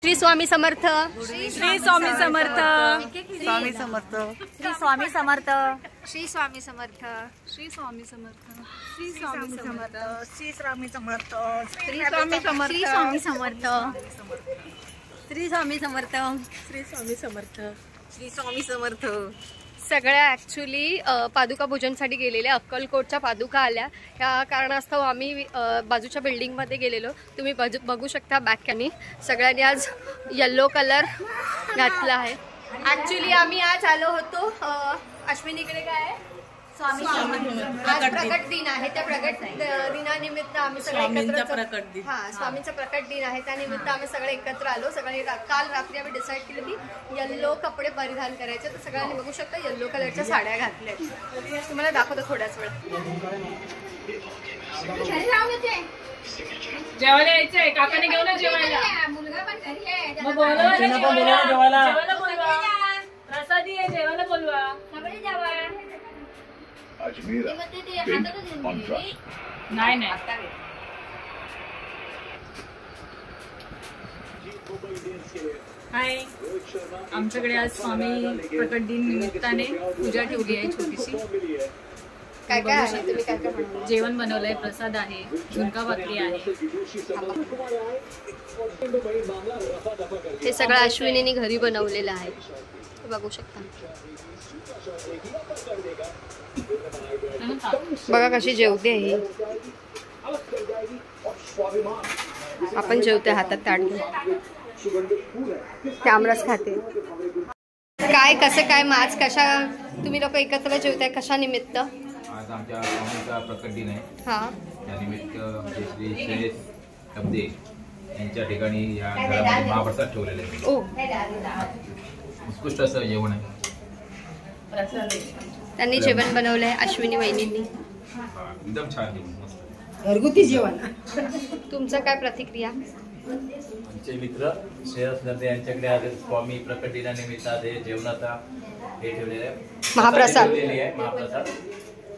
श्री स्वामी समर्थ, श्री स्वामी समर्थ, स्वामी समर्थ, श्री स्वामी समर्थ, श्री स्वामी समर्थ, श्री स्वामी समर्थ, श्री स्वामी समर्थ, श्री स्वामी समर्थ, श्री स्वामी समर्थ, श्री स्वामी समर्थ, श्री स्वामी समर्थ, श्री स्वामी समर्थ, श्री स्वामी समर्थ. सगळ्या ॲक्च्युली पादुका पूजनसाठी गेलेल्या, अक्कलकोटच्या पादुका आल्या. ह्या कारणास्तव आम्ही बाजूच्या बिल्डिंगमध्ये गेलेलो. तुम्ही बघू शकता बॅकनी सगळ्यांनी आज येल्लो कलर घातला आहे. ॲक्च्युली आम्ही आज आलो होतो अश्विनीकडे. काय आहे? स्वामी आज प्रकट दिन आहे. त्या प्रकट दिनानिमित्त आम्ही सगळे एकत्र, स्वामींचा प्रकट दिन आहे, त्यानिमित्त आम्ही सगळे एकत्र आलो. सगळे काल रात्री आम्ही डिसाईड केलं की येल्लो कपडे परिधान करायचे. तर सगळ्यांनी बघू शकता येल्लो कलरच्या साड्या घातल्या. तुम्हाला दाखवतो थोड्याच वेळ. जेवायला यायचंय, काकाने घेऊन जेवायला. मुलगा पण घरी आहे, प्रसादी आहे, जेवायला बोलवा. नाही नाही, हाय. आमच्याकडे आज स्वामी प्रकट दिन निमित्ताने पूजा ठेवली आहे छोटीशी. काय काय आहे? तुम्ही काय काय बनवलं? जेवण बनवलंय, प्रसाद आहे, झुणका भाकरी आहे. हे सगळं अश्विनीने घरी बनवलेलं आहे, बघू शकता. बघा कशी जेवते ही. आपण जेवते हातात ताट घेऊन, कॅमराच खाते. काय कसं काय आज कशा तुम्ही लोक एकत्र जेवताय, कशा निमित्त? आज आमच्या स्वामींचा प्रकट दिन आहे. हा, त्यानिमित्त श्री श्रेयस तबदे यांच्या ठिकाणी या घरामध्ये महाप्रसाद ठेवलेले आहे. ओ, उत्कृष्ट असं जेवण आहे. त्यांनी जेवण बनवलंय अश्विनी वहिनींनी. एकदम छान जेवण, मस्त घरगुती जेवण. तुमचं काय प्रतिक्रिया? आमचे मित्र श्रेयस नंदे यांच्याकडे आज स्वामी प्रकट दिनानिमित्त हे जेवणाचा हे ठेवलेलं आहे, महाप्रसाद ठेवलेली आहे. महाप्रसाद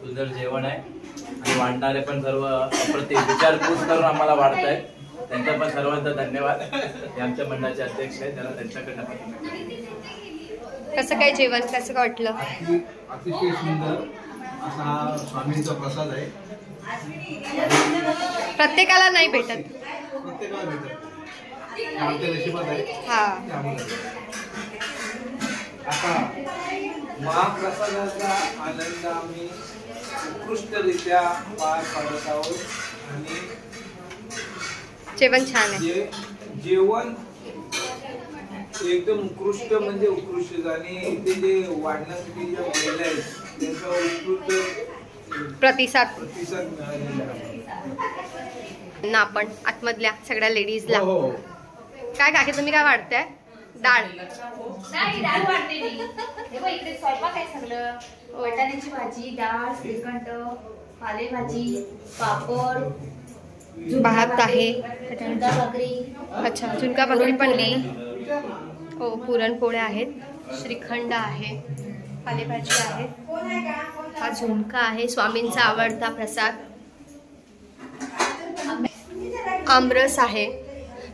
सुंदर जेवण आहे आणि वाढणारे पण सर्व अप्रतिम विचारपूस करून आम्हाला वाढत आहेत. त्यांचा पण सर्वांचा धन्यवाद. हे आमच्या मंडळाचे अध्यक्ष आहेत, त्याला त्यांच्याकडनं पण. कसं काय जेवण, कसं काय वाटलं? अतिशय सुंदर असा हा स्वामींचा प्रसाद आहे. प्रत्येकाला नाही भेटत, प्रत्येकाला भेटत आमच्या नशिबात आहे. हा, आता महाप्रसादाचा आनंद आम्ही उत्कृष्टरित्या पार पाडत आहोत आणि जेवण छान आहे. जेवण एकदम उत्कृष्ट म्हणजे उत्कृष्ट. आणि इथे जे वाढण्यासाठी ज्या महिला आहेत त्यांचा उत्कृष्ट प्रतिसाद मिळालेला आहे. ना आपण आतमधल्या सगळ्या लेडीजला. हो, हो. काय काकी तुम्ही काय वाढताय? डाळ वाढते मी. इकडे स्वयंपाक आहे सगळं. वाटाण्याची भाजी, डाळ, श्रीखंड, पालेभाजी, पापड, भात आहे. झुणका भाकरी. अच्छा, झुणका भाकरी पण नाही. हो, पुरणपोळ्या आहेत, श्रीखंड आहे, पालेभाजी आहे, हा झुणका आहे, स्वामींचा आवडता प्रसाद, आमरस आहे.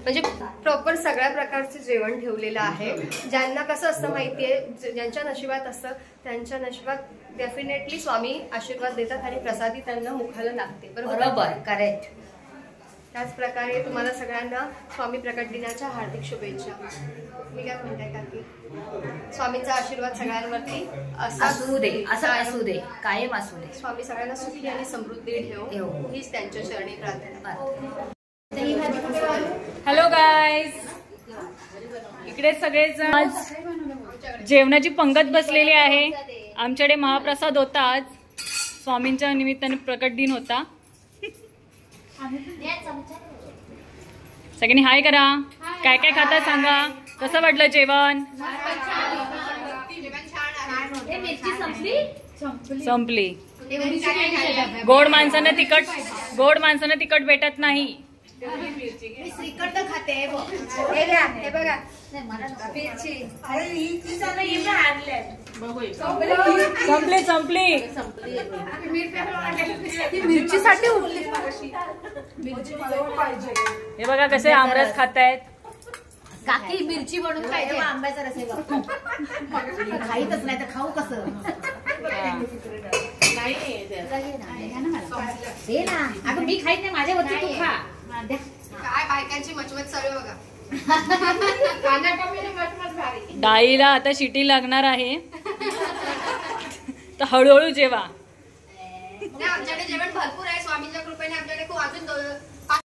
म्हणजे प्रॉपर सगळ्या प्रकारचे जेवण ठेवलेलं आहे. ज्यांना कसं असतं माहितीये, ज्यांच्या नशिबात असतं त्यांच्या नशिबात डेफिनेटली स्वामी आशीर्वाद देतात आणि प्रसादी त्यांना मुखाला लागते. बरोबर, करेक्ट. त्याच प्रकारे तुम्हाला सगळ्यांना स्वामी प्रकट दिनाच्या हार्दिक शुभेच्छा. मी काय म्हणताय काकी, स्वामींचा आशीर्वाद सगळ्यांवरती असू दे, असं असू दे, कायम असू दे. स्वामी सगळ्यांना सुखी आणि समृद्धी ठेवो, हीच त्यांच्या चरणी प्रार्थना. हॅलो गाईज, इकडे सगळेजण आज जेवणाची पंगत बसलेली आहे. आमच्याकडे महाप्रसाद होता. आज स्वामींच्या निमित्ताने प्रकट दिन होता. सगळ्यांनी हाय करा. काय काय खाता सांगा. कसं वाटलं जेवण? संपली. गोड माणसानं तिखट भेटत नाही. श्रीखंड खाते. हे बघा, संपली. मिरचीसाठी हे बघा कसे आमरस खातायत. काकी मिरची बनवून पाहिजे आंब्याचा रस आहे बघ. खाईतच नाही तर खाऊ कसं. दे ना अगं मी खाईत नाही माझ्या वरती तू खा. काय बायकांची मचमच चालू बघा. डाळीला आता शिटी लागणार आहे तर हळूहळू जेवा. आमच्याकडे जेवण भरपूर आहे स्वामींच्या कृपेने. आमच्याकडे खूप अजून